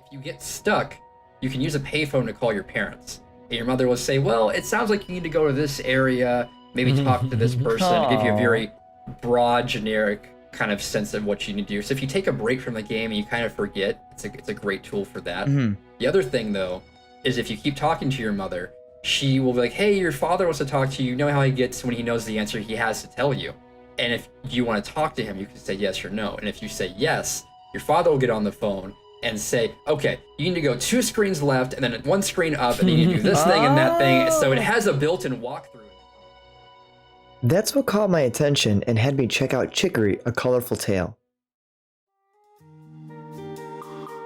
If you get stuck, you can use a payphone to call your parents. And your mother will say, well, it sounds like you need to go to this area, maybe talk to this person, give you a very broad, generic kind of sense of what you need to do. So if you take a break from the game and you kind of forget, it's a great tool for that. The other thing, though, is if you keep talking to your mother, she will be like, hey, your father wants to talk to you. You know how he gets when he knows the answer he has to tell you. And if you want to talk to him, you can say yes or no. And if you say yes, your father will get on the phone and say, okay, you need to go 2 screens left and then 1 screen up, and then you need to do this thing and that thing. So it has a built-in walkthrough. That's what caught my attention and had me check out Chicory, A Colorful Tale.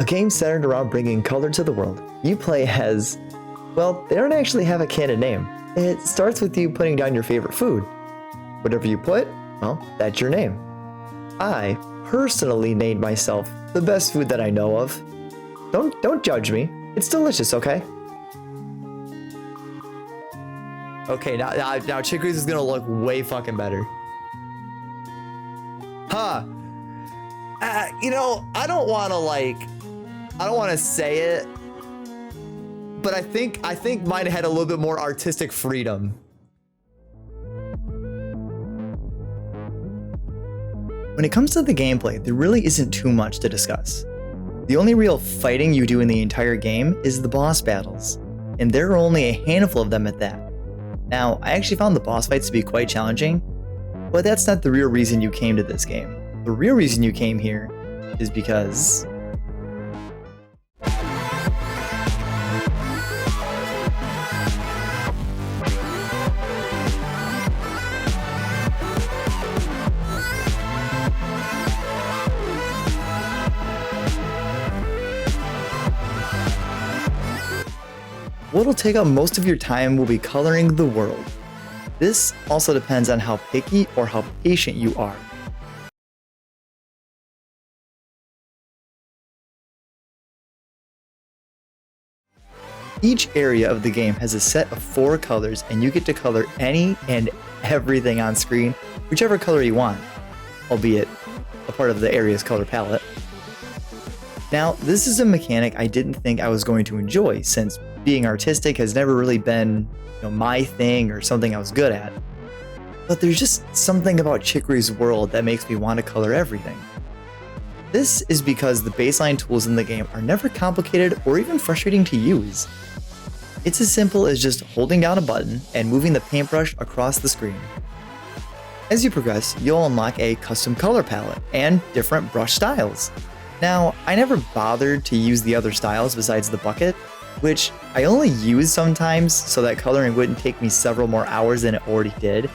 A game centered around bringing color to the world. You play as, well, they don't actually have a canon name. It starts with you putting down your favorite food. Whatever you put, well, that's your name. I personally named myself the best food that I know of. Don't judge me. It's delicious, okay? Okay, now Chicory's is gonna look way fucking better. Huh. You know, I don't wanna say it, but I think mine had a little bit more artistic freedom. When it comes to the gameplay, there really isn't too much to discuss. The only real fighting you do in the entire game is the boss battles, and there are only a handful of them at that. Now, I actually found the boss fights to be quite challenging, but that's not the real reason you came to this game. The real reason you came here is because... What'll take up most of your time will be coloring the world. This also depends on how picky or how patient you are. Each area of the game has a set of 4 colors, and you get to color any and everything on screen, whichever color you want, albeit a part of the area's color palette. Now, this is a mechanic I didn't think I was going to enjoy, since being artistic has never really been, my thing or something I was good at. But there's just something about Chicory's world that makes me want to color everything. This is because the baseline tools in the game are never complicated or even frustrating to use. It's as simple as just holding down a button and moving the paintbrush across the screen. As you progress, you'll unlock a custom color palette and different brush styles. Now, I never bothered to use the other styles besides the bucket, which I only use sometimes so that coloring wouldn't take me several more hours than it already did.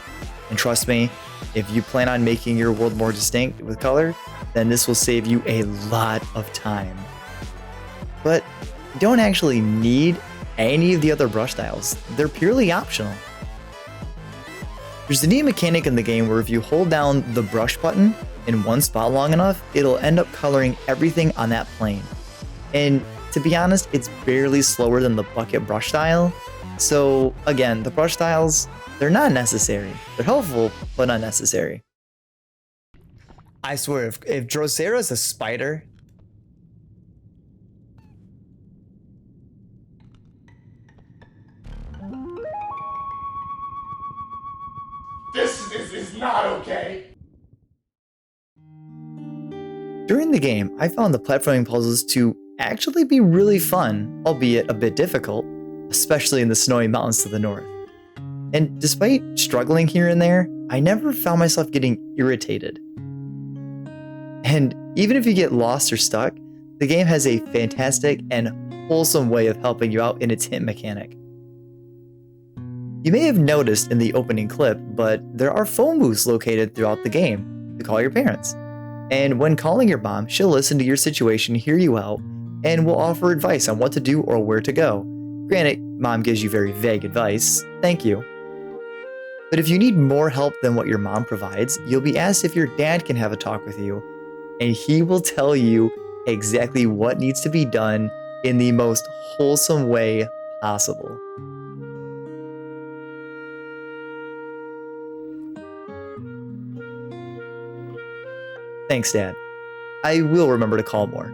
And trust me, if you plan on making your world more distinct with color, then this will save you a lot of time. But you don't actually need any of the other brush styles. They're purely optional. There's a neat mechanic in the game where if you hold down the brush button in one spot long enough, it'll end up coloring everything on that plane. And to be honest, it's barely slower than the bucket brush style. So again, the brush styles, they're not necessary. They're helpful, but not necessary. I swear, if Drosera's a spider... This is not okay. During the game, I found the platforming puzzles to actually be really fun, albeit a bit difficult, especially in the snowy mountains to the north. And despite struggling here and there, I never found myself getting irritated. And even if you get lost or stuck, the game has a fantastic and wholesome way of helping you out in its hint mechanic. You may have noticed in the opening clip, but there are phone booths located throughout the game to call your parents. And when calling your mom, she'll listen to your situation, hear you out, and will offer advice on what to do or where to go. Granted, mom gives you very vague advice, thank you. But if you need more help than what your mom provides, you'll be asked if your dad can have a talk with you, and he will tell you exactly what needs to be done in the most wholesome way possible. Thanks, Dad. I will remember to call more.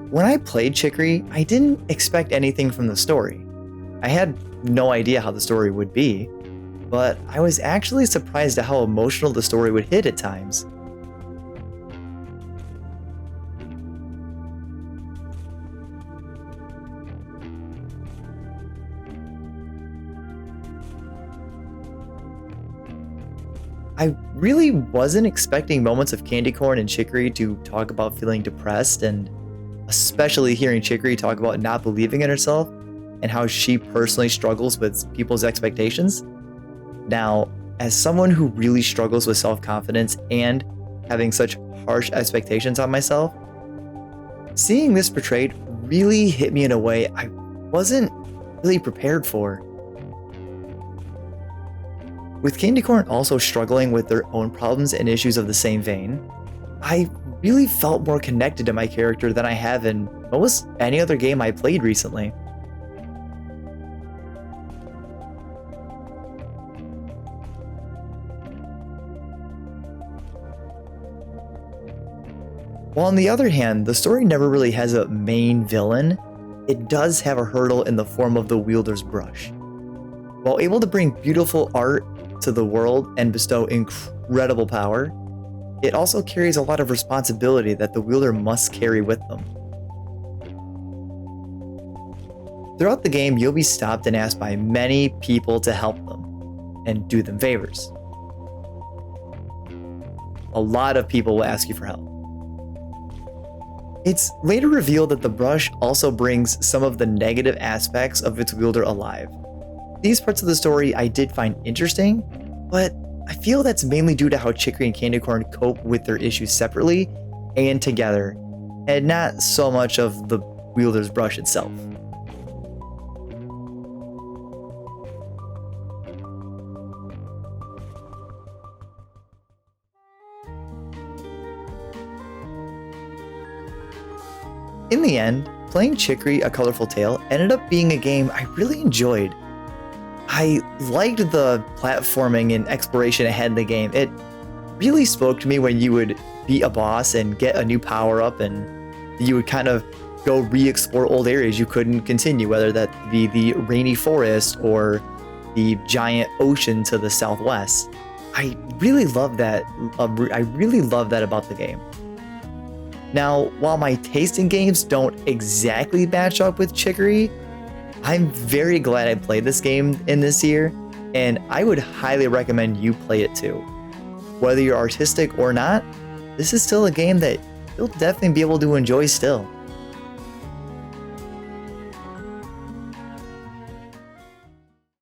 When I played Chicory, I didn't expect anything from the story. I had no idea how the story would be, but I was actually surprised at how emotional the story would hit at times. I really wasn't expecting moments of Candy Corn and Chicory to talk about feeling depressed, and especially hearing Chicory talk about not believing in herself and how she personally struggles with people's expectations. Now, as someone who really struggles with self-confidence and having such harsh expectations on myself, seeing this portrayed really hit me in a way I wasn't really prepared for. With Candy Corn also struggling with their own problems and issues of the same vein, I really felt more connected to my character than I have in almost any other game I played recently. While on the other hand, the story never really has a main villain, it does have a hurdle in the form of the wielder's brush. While able to bring beautiful art to the world and bestow incredible power, it also carries a lot of responsibility that the wielder must carry with them. Throughout the game, you'll be stopped and asked by many people to help them and do them favors. A lot of people will ask you for help. It's later revealed that the brush also brings some of the negative aspects of its wielder alive. These parts of the story I did find interesting, but I feel that's mainly due to how Chicory and Candy Corn cope with their issues separately and together, and not so much of the wielder's brush itself. In the end, playing Chicory: A Colorful Tale ended up being a game I really enjoyed. I liked the platforming and exploration ahead in the game. It really spoke to me when you would beat a boss and get a new power-up, and you would kind of go re-explore old areas you couldn't continue, whether that be the rainy forest or the giant ocean to the southwest. I really love that. I really love that about the game. Now, while my taste in games don't exactly match up with Chicory, I'm very glad I played this game in this year, and I would highly recommend you play it too. Whether you're artistic or not, this is still a game that you'll definitely be able to enjoy still.